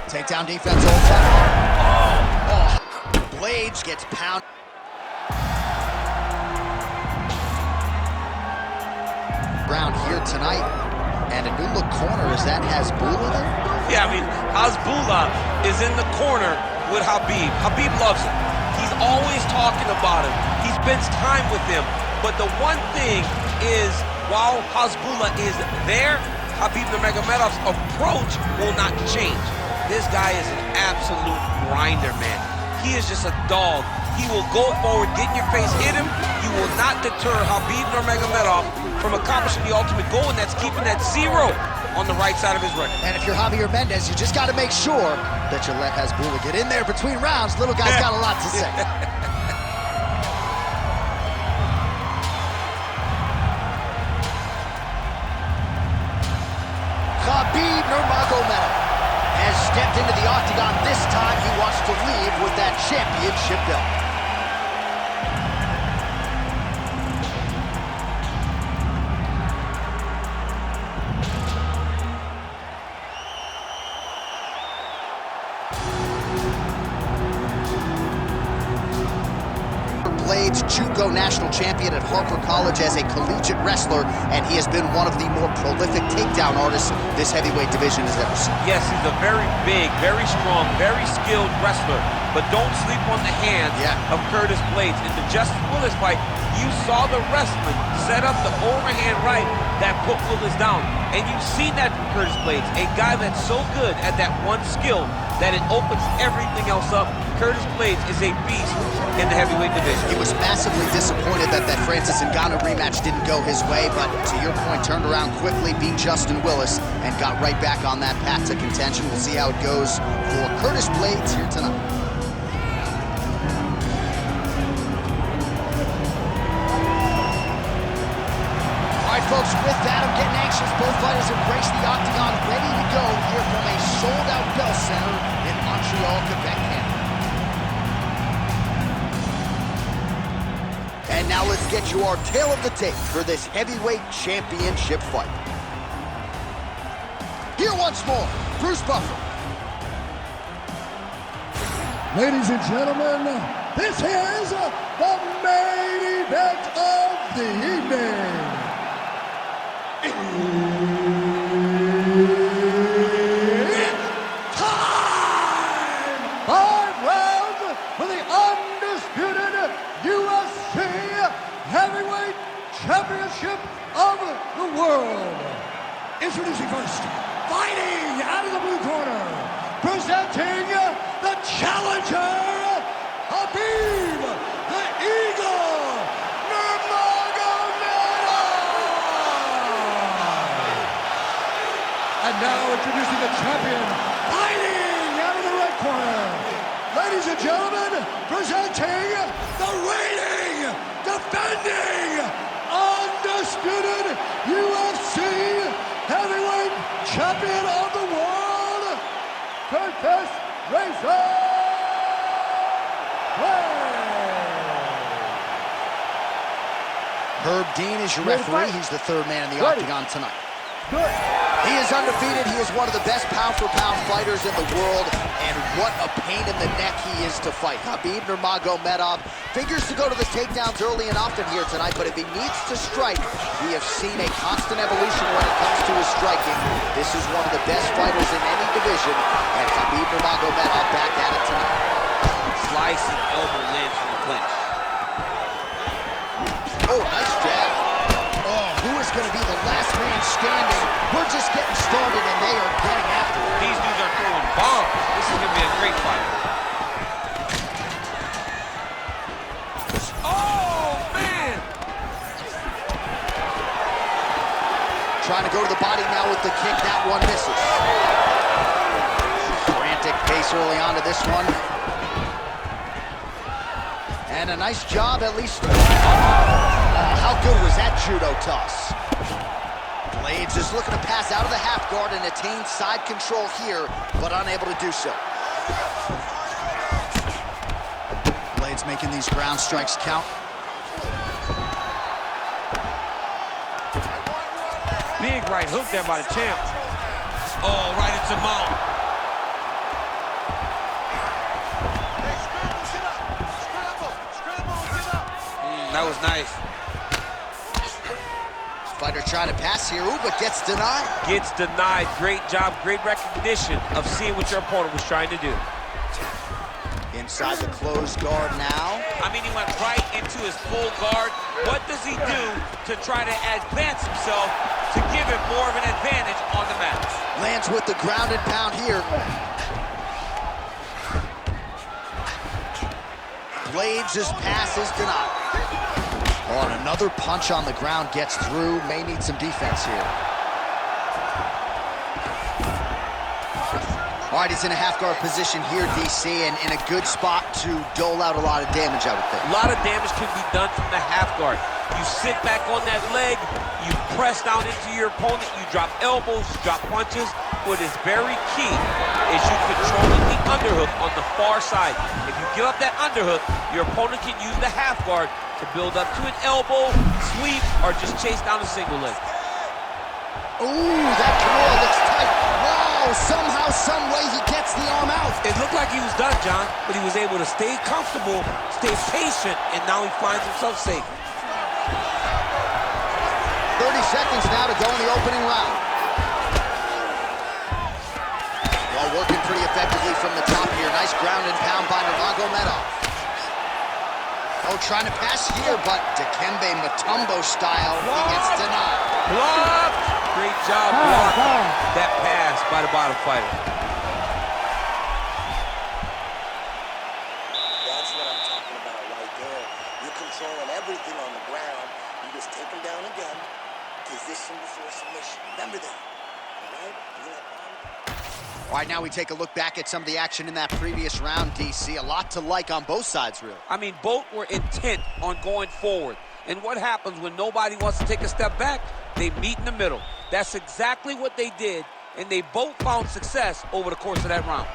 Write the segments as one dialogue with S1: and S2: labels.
S1: Takedown defense all time. Oh, Blaydes gets pounded. Round here tonight. And a new look corner, is that Hasbulla there?
S2: Yeah, I mean, Hasbulla is in the corner with Khabib. Khabib loves him. He's always talking about him. He spends time with him. But the one thing is, while Hasbulla is there, Khabib Nurmagomedov's approach will not change. This guy is an absolute grinder, man. He is just a dog. He will go forward, get in your face, hit him. You will not deter Khabib Nurmagomedov from accomplishing the ultimate goal, and that's keeping that 0 on the right side of his record.
S1: And if you're Javier Mendez, you just got to make sure that you let Hasbulla get in there between rounds. Little guy's got a lot to say. Khabib Nurmagomedov has stepped into the octagon. This time he wants to leave with that championship belt. Blaydes, JUCO national champion at Harper College as a collegiate wrestler, and he has been one of the more prolific takedown artists this heavyweight division has ever seen.
S2: Yes, he's a very big, very strong, very skilled wrestler, but don't sleep on the hands of Curtis Blaydes. In the Justice Willis fight, you saw the wrestling set up the overhand right that put Willis down, and you've seen that from Curtis Blaydes, a guy that's so good at that one skill that it opens everything else up. Curtis Blaydes is a beast in the heavyweight division.
S1: He was massively disappointed that Francis Ngannou rematch didn't go his way, but to your point, turned around quickly, beat Justin Willis, and got right back on that path to contention. We'll see how it goes for Curtis Blaydes here tonight. All right, folks, with that, I'm getting anxious. Both fighters embrace the octagon, ready to go here from a sold-out Bell Center in Montreal, Quebec, Canada. And now let's get you our tale of the tape for this heavyweight championship fight. Here once more, Bruce Buffer.
S3: Ladies and gentlemen, this is the main event of the evening. It's time! 5 rounds for the undisputed UFC Heavyweight Championship of the world. Introducing first, fighting out of the blue corner, presenting the challenger, Khabib the Eagle Nurmagomedov. And now introducing the champion, fighting out of the red corner. Ladies and gentlemen, presenting the reigning, defending, undisputed UFC Heavyweight Champion of the world, Curtis Razor Blaydes.
S1: Herb Dean is your referee. He's the third man in the octagon tonight. He is undefeated. He is one of the best pound-for-pound fighters in the world, and what a pain in the neck he is to fight. Khabib Nurmagomedov figures to go to the takedowns early and often here tonight, but if he needs to strike, we have seen a constant evolution when it comes to his striking. This is one of the best fighters in any division, and Khabib Nurmagomedov back at it tonight.
S2: Slice and elbow lands from the clinch.
S1: Oh, nice jab. Oh, who is going to be the last man standing? We're just getting started, and they are getting after it.
S2: These dudes are throwing bombs. This is going to be a great fight. Oh, man!
S1: Trying to go to the body now with the kick. That one misses. Frantic pace early on to this one. And a nice job, at least. How good was that judo toss? Blaydes is looking to pass out of the half guard and attain side control here, but unable to do so. Blaydes making these ground strikes count.
S2: Big right hook there by the champ. Oh, right into mount. Nice.
S1: Fighter trying to pass here, ooh, but gets denied.
S2: Gets denied. Great job, great recognition of seeing what your opponent was trying to do.
S1: Inside the closed guard now.
S2: I mean, he went right into his full guard. What does he do to try to advance himself to give him more of an advantage on the mat?
S1: Lands with the ground and pound here. Blaydes' pass is denied. Oh, and another punch on the ground gets through. May need some defense here. All right, he's in a half-guard position here, DC, and in a good spot to dole out a lot of damage, I would think.
S2: A lot of damage can be done from the half guard. You sit back on that leg, you press down into your opponent, you drop elbows, you drop punches. What is very key is you controlling the underhook on the far side. If you give up that underhook, your opponent can use the half guard to build up to an elbow, sweep, or just chase down a single leg.
S1: Ooh, that Kimura looks tight. Wow, somehow, some way he gets the arm out.
S2: It looked like he was done, John, but he was able to stay comfortable, stay patient, and now he finds himself safe.
S1: 30 seconds now to go in the opening round. Well, working pretty effectively from the top here. Nice ground and pound by Nurmagomedov. Oh, trying to pass here, but Dikembe Mutombo style, he gets denied.
S2: Blocked! Great job blocking that pass by the bottom fighter.
S4: That's what I'm talking about right there. You're controlling everything on the ground. You just take him down again. Position before submission. Remember that. All right?
S1: All right, now we take a look back at some of the action in that previous round, DC. A lot to like on both sides, really.
S2: I mean, both were intent on going forward. And what happens when nobody wants to take a step back? They meet in the middle. That's exactly what they did, and they both found success over the course of that round.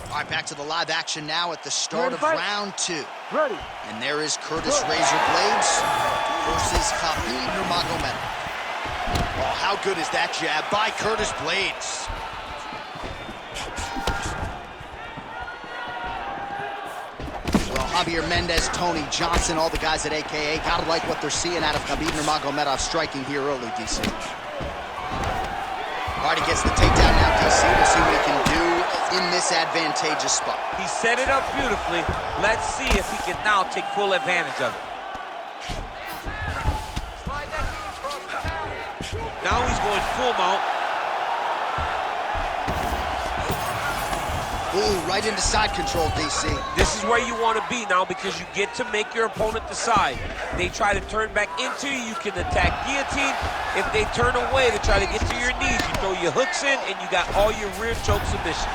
S1: All right, back to the live action now at the start of round 2.
S3: Ready.
S1: And there is Curtis Razor Blaydes versus Khabib Nurmagomedov. Oh, how good is that jab by Curtis Blaydes? Well, Javier Mendez, Tony Johnson, all the guys at AKA, gotta like what they're seeing out of Khabib Nurmagomedov striking here early, DC. All right, he gets the takedown now, DC. We'll see what he can do in this advantageous spot.
S2: He set it up beautifully. Let's see if he can now take full advantage of it. Now he's going full mount.
S1: Ooh, right into side control, DC.
S2: This is where you want to be now because you get to make your opponent decide. They try to turn back into you, you can attack guillotine. If they turn away to try to get to your knees, you throw your hooks in and you got all your rear choke submissions.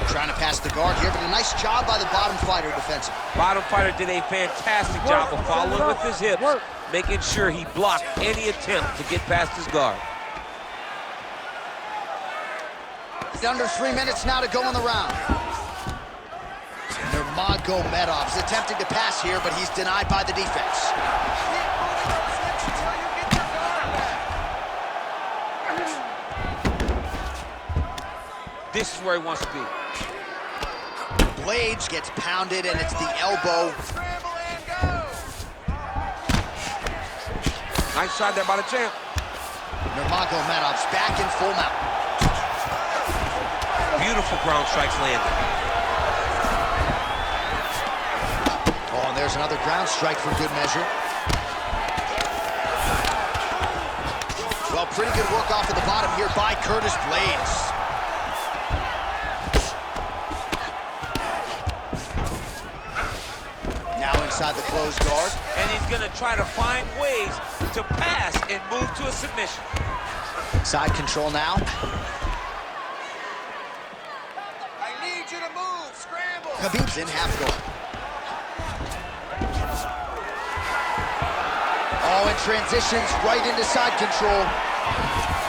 S1: Trying to pass the guard here, but a nice job by the bottom fighter defensively.
S2: Bottom fighter did a fantastic job of following with his hips, making sure he blocked any attempt to get past his guard.
S1: It's under 3 minutes now to go in the round. Nurmagomedov's attempting to pass here, but he's denied by the defense.
S2: This is where he wants to be.
S1: Blaydes gets pounded, and it's the elbow.
S2: Nice shot there by the champ.
S1: Nurmagomedov's back in full mount.
S2: Beautiful ground strikes landed.
S1: Oh, and there's another ground strike for good measure. Well, pretty good work off of the bottom here by Curtis Blaydes. Inside the closed guard.
S2: And he's going to try to find ways to pass and move to a submission.
S1: Side control now.
S4: I need you to move. Scramble.
S1: Khabib's in half guard. Oh, and transitions right into side control.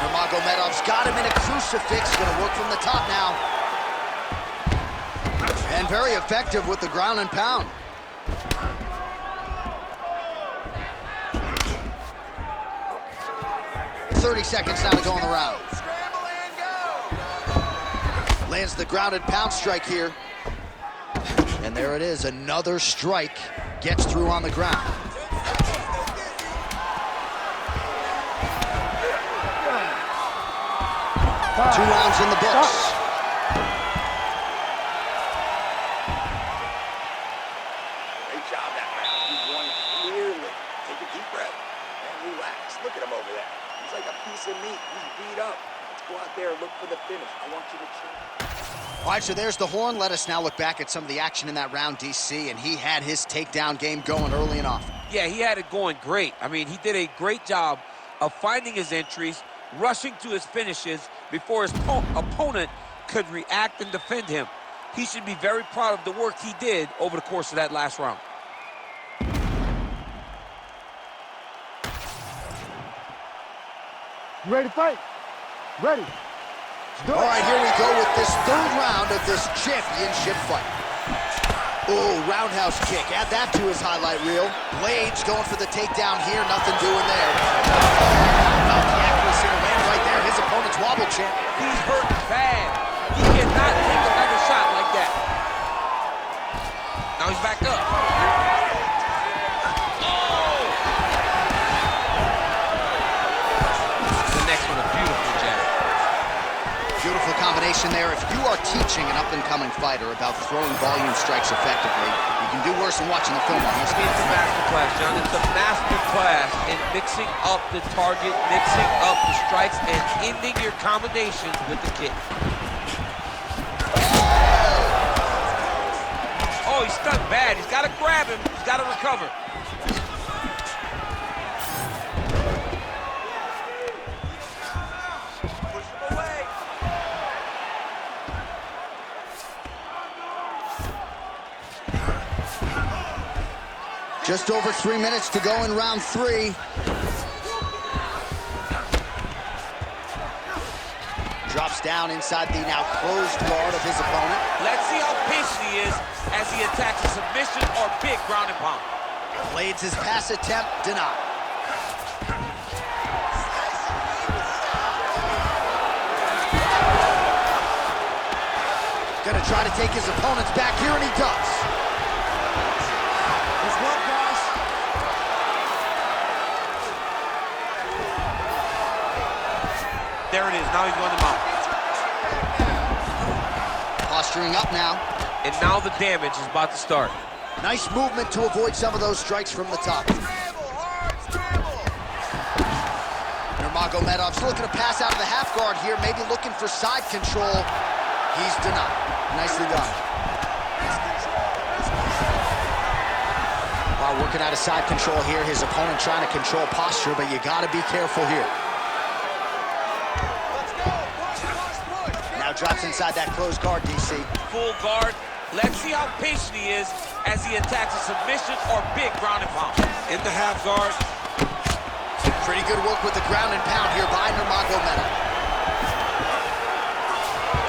S1: Nurmagomedov's got him in a crucifix. Going to work from the top now. And very effective with the ground and pound. 30 seconds now to go in the round. Lands the grounded pound strike here. And there it is, another strike. Gets through on the ground. 2 rounds in the books.
S4: Great job that round. You won clearly. Take a deep breath and relax. Look at him over there. He's like a piece of meat. He's beat up. Let's go out there and look for the finish. I want you to cheer.
S1: All right, so there's the horn. Let us now look back at some of the action in that round, DC, and he had his takedown game going early and often.
S2: Yeah, he had it going great. I mean, he did a great job of finding his entries, rushing to his finishes before his opponent could react and defend him. He should be very proud of the work he did over the course of that last round.
S3: You ready to fight? Ready.
S1: All right, here we go with this 3rd round of this championship fight. Oh, roundhouse kick. Add that to his highlight reel. Blaydes going for the takedown here. Nothing doing there. About the accuracy to land right there. His opponent's wobble champ.
S2: He's hurt bad. He cannot take another shot like that. Now he's back up. Oh! The next one, a beautiful jab.
S1: Beautiful combination there. If you are teaching an up-and-coming fighter about throwing volume strikes effectively, you can do worse than watching the film on this.
S2: It's a masterclass, John. It's a masterclass in mixing up the target, mixing up the strikes, and ending your combinations with the kick. Oh, he's stuck bad. He's got to grab him. He's got to recover.
S1: Just over 3 minutes to go in round 3. Drops down inside the now closed guard of his opponent.
S2: Let's see how patient he is as he attacks a submission or big ground and pound.
S1: Blaydes' his pass attempt denied. Gonna try to take his opponent's back here, and he does. Nice work, guys.
S2: There it is. Now he's going to mount.
S1: Posturing up now.
S2: And now the damage is about to start.
S1: Nice movement to avoid some of those strikes from the top. Nurmagomedov's looking to pass out of the half guard here, maybe looking for side control. He's denied. Nicely done. While working out of side control here, his opponent trying to control posture, but you got to be careful here. Now drops inside that closed guard, DC.
S2: Full guard. Let's see how patient he is as he attacks a submission or big ground and pound. In the half guard.
S1: Pretty good work with the ground and pound here by Nurmagomedov.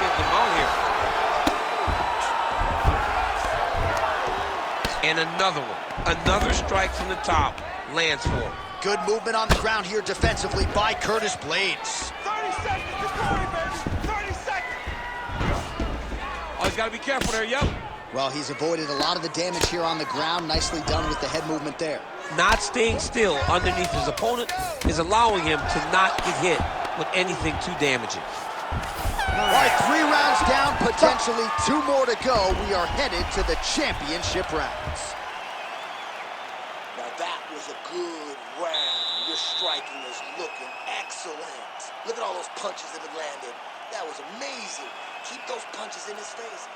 S2: Get them out here. And another one. Another strike from the top. Lands for him.
S1: Good movement on the ground here defensively by Curtis Blaydes.
S3: 30 seconds to Corey, baby. 30 seconds.
S2: Oh, he's got to be careful there, yep.
S1: Well, he's avoided a lot of the damage here on the ground. Nicely done with the head movement there.
S2: Not staying still underneath his opponent is allowing him to not get hit with anything too damaging.
S1: All right, 3 rounds down, potentially 2 more to go. We are headed to the championship rounds.
S4: Now that was a good round. Your striking is looking excellent. Look at all those punches that have landed. That was amazing. Keep those punches in his face.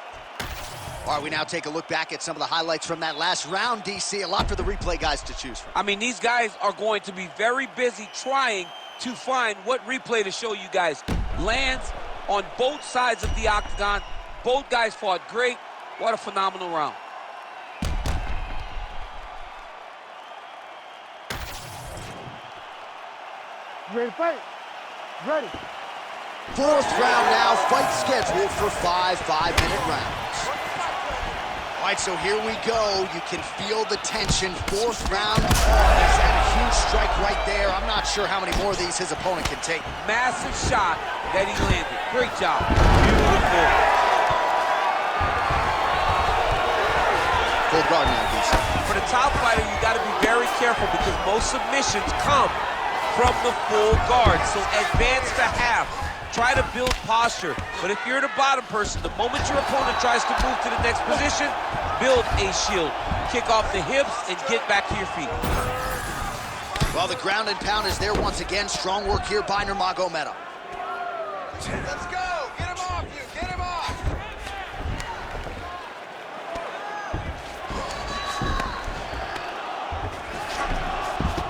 S1: All right, we now take a look back at some of the highlights from that last round, DC. A lot for the replay guys to choose from.
S2: I mean, these guys are going to be very busy trying to find what replay to show you guys. Lands on both sides of the octagon. Both guys fought great. What a phenomenal round.
S3: You ready to fight? Ready.
S1: 4th round now, fight scheduled for 5 5-minute rounds. All All right, so here we go. You can feel the tension. Fourth round. Oh, he's had a huge strike right there. I'm not sure how many more of these his opponent can take.
S2: Massive shot that he landed. Great job. Beautiful.
S1: Full guard now, DC.
S2: For the top fighter, you got to be very careful because most submissions come from the full guard. So advance to half. Try to build posture. But if you're the bottom person, the moment your opponent tries to move to the next position, build a shield. Kick off the hips and get back to your feet.
S1: Well, the ground and pound is there once again. Strong work here by Nurmagomedov.
S3: Let's go! Get him off you! Get him off!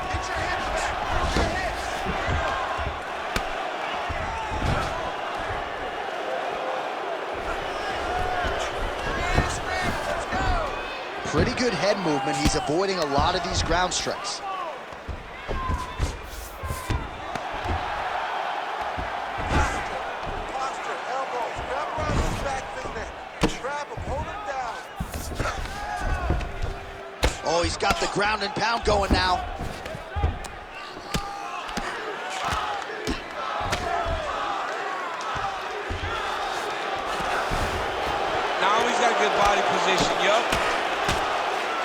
S3: Get your hips back! Your hips! Let's go!
S1: Pretty good head movement. He's avoiding a lot of these ground strikes. Oh, he's got the ground and pound going now.
S2: Now he's got a good body position, yup.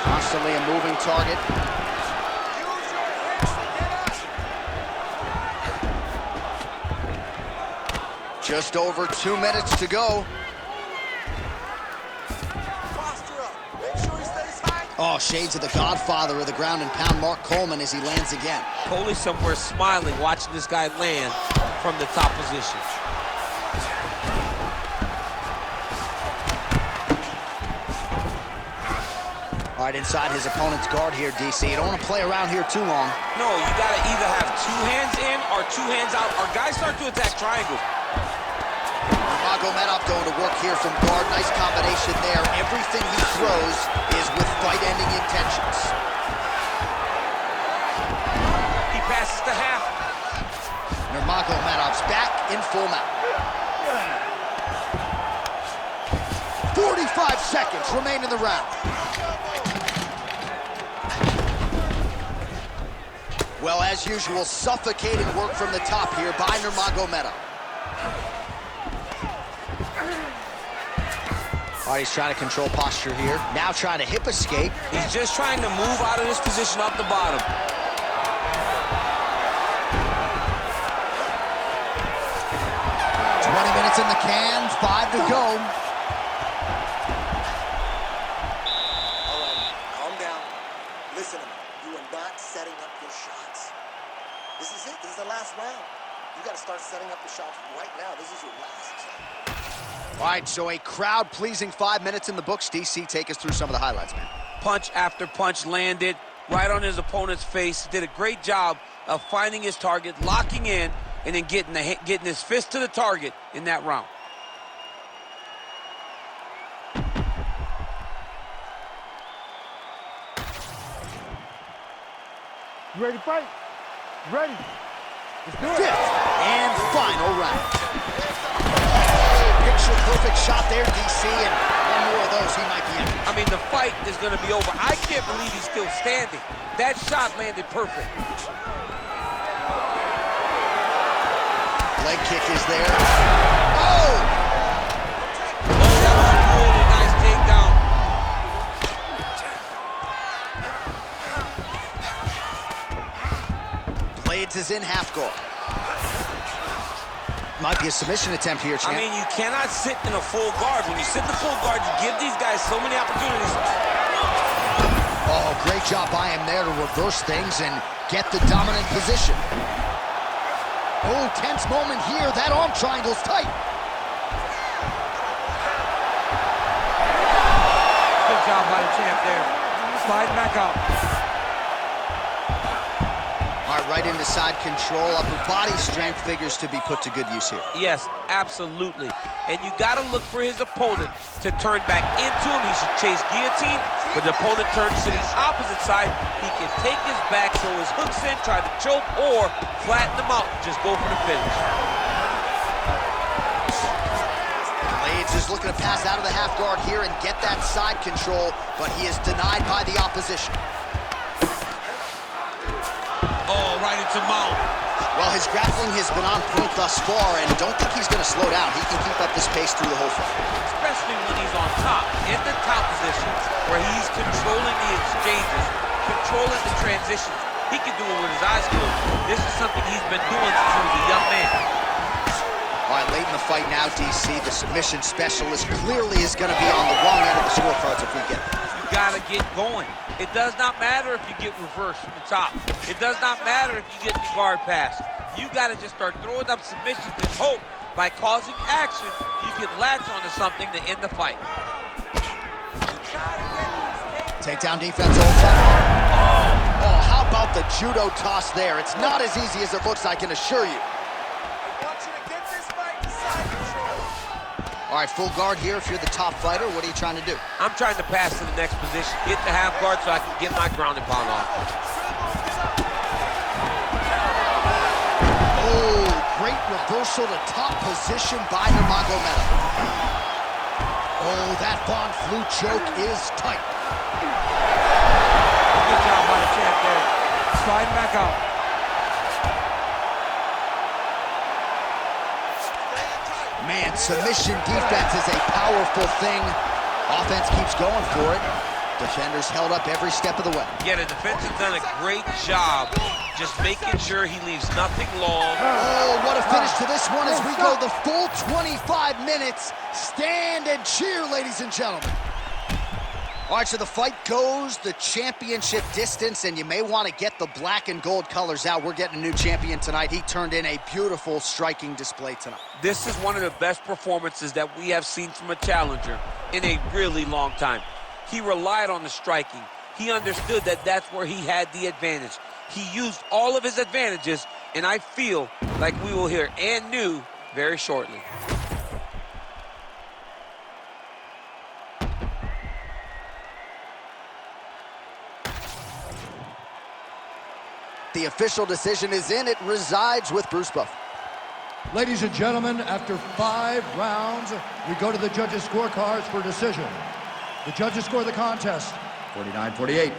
S1: Constantly a moving target.
S3: Use your hips to get up!
S1: Just over 2 minutes to go. Oh, shades of the godfather of the ground and pound, Mark Coleman, as he lands again.
S2: Coley somewhere smiling, watching this guy land from the top position.
S1: All right, inside his opponent's guard here, DC. You don't want to play around here too long.
S2: No, you gotta either have 2 hands in or 2 hands out. Our guys start to attack triangles.
S1: Nurmagomedov going to work here from guard. Nice combination there. Everything he throws is with fight-ending intentions.
S2: He passes to half.
S1: Nurmagomedov's back in full mount. 45 seconds remain in the round. Well, as usual, suffocating work from the top here by Nurmagomedov. All right, he's trying to control posture here. Now trying to hip escape.
S2: He's just trying to move out of this position off the bottom.
S1: 20 minutes in the can, 5 to go.
S4: All right, calm down. Listen to me. You are not setting up your shots. This is it. This is the last round. You got to start setting up the shots right now. This is your last.
S1: All right, so a crowd-pleasing 5 minutes in the books. DC, take us through some of the highlights, man.
S2: Punch after punch landed right on his opponent's face. Did a great job of finding his target, locking in, and then getting his fist to the target in that round.
S3: You ready to fight? Ready. Let's do it.
S1: Fifth and final round. Picture-perfect shot there, DC, and one more of those, he might be in.
S2: I mean, the fight is going to be over. I can't believe he's still standing. That shot landed perfect.
S1: Leg kick is there. Oh!
S2: Oh, that was a really nice takedown.
S1: Blaydes is in half guard. Might be a submission attempt here, champ.
S2: I mean, you cannot sit in a full guard. When you sit in the full guard, you give these guys so many opportunities.
S1: Oh, great job by him there to reverse things and get the dominant position. Oh, tense moment here. That arm triangle's tight.
S2: Good job by the champ there. Sliding back out.
S1: All right, right into side control. Upper body strength figures to be put to good use here.
S2: Yes, absolutely. And you got to look for his opponent to turn back into him. He should chase guillotine. But the opponent turns to the opposite side. He can take his back, throw his hooks in, try to choke, or flatten him out. Just go for the finish.
S1: Blaydes is looking to pass out of the half guard here and get that side control, but he is denied by the opposition.
S2: Oh, right into mount.
S1: Well, his grappling has been on point thus far, and don't think he's going to slow down. He can keep up this pace through the whole fight.
S2: Especially when he's on top, in the top positions, where he's controlling the exchanges, controlling the transitions. He can do it with his eyes closed. This is something he's been doing since he was a young man.
S1: All right, late in the fight now, DC. The submission specialist clearly is going to be on the wrong end of the scorecards if we get it.
S2: You got to get going. It does not matter if you get reversed from the top. It does not matter if you get the guard pass. You got to just start throwing up submissions and hope by causing action you can latch onto something to end the fight.
S1: Takedown defense all time. Oh, how about the judo toss there? It's not as easy as it looks, I can assure you. All right, full guard here if you're the top fighter. What are you trying to do?
S2: I'm trying to pass to the next position, get the half guard so I can get my ground and pound off.
S1: Oh, great reversal to top position by Nurmagomedov. Oh, that Von Flue choke is tight.
S2: Good job by the champ there. Sliding back out.
S1: Man, submission defense is a powerful thing. Offense keeps going for it. Defenders held up every step of the way.
S2: Yeah, the defense has done a great job just making sure he leaves nothing long.
S1: Oh, what a finish to this one as we go the full 25 minutes. Stand and cheer, ladies and gentlemen. All right, so the fight goes the championship distance, and you may want to get the black and gold colors out. We're getting a new champion tonight. He turned in a beautiful striking display tonight.
S2: This is one of the best performances that we have seen from a challenger in a really long time. He relied on the striking. He understood that that's where he had the advantage. He used all of his advantages, and I feel like we will hear and new very shortly.
S1: The official decision is in. It resides with Bruce Buffer.
S5: Ladies and gentlemen, after 5 rounds, we go to the judges' scorecards for decision. The judges score the contest 49-48,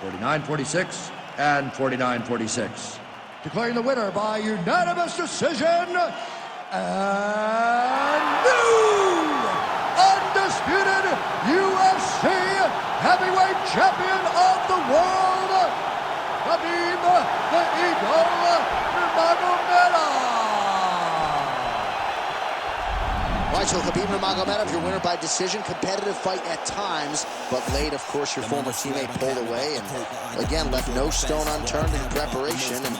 S5: 49-46, and 49-46. Declaring the winner by unanimous decision, and new undisputed UFC heavyweight champion of the world, Khabib the Eagle Nurmagomedov.
S1: All right, so Khabib Nurmagomedov, your winner by decision. Competitive fight at times, but late, of course, your former teammate pulled away and, again, left no stone unturned in preparation. And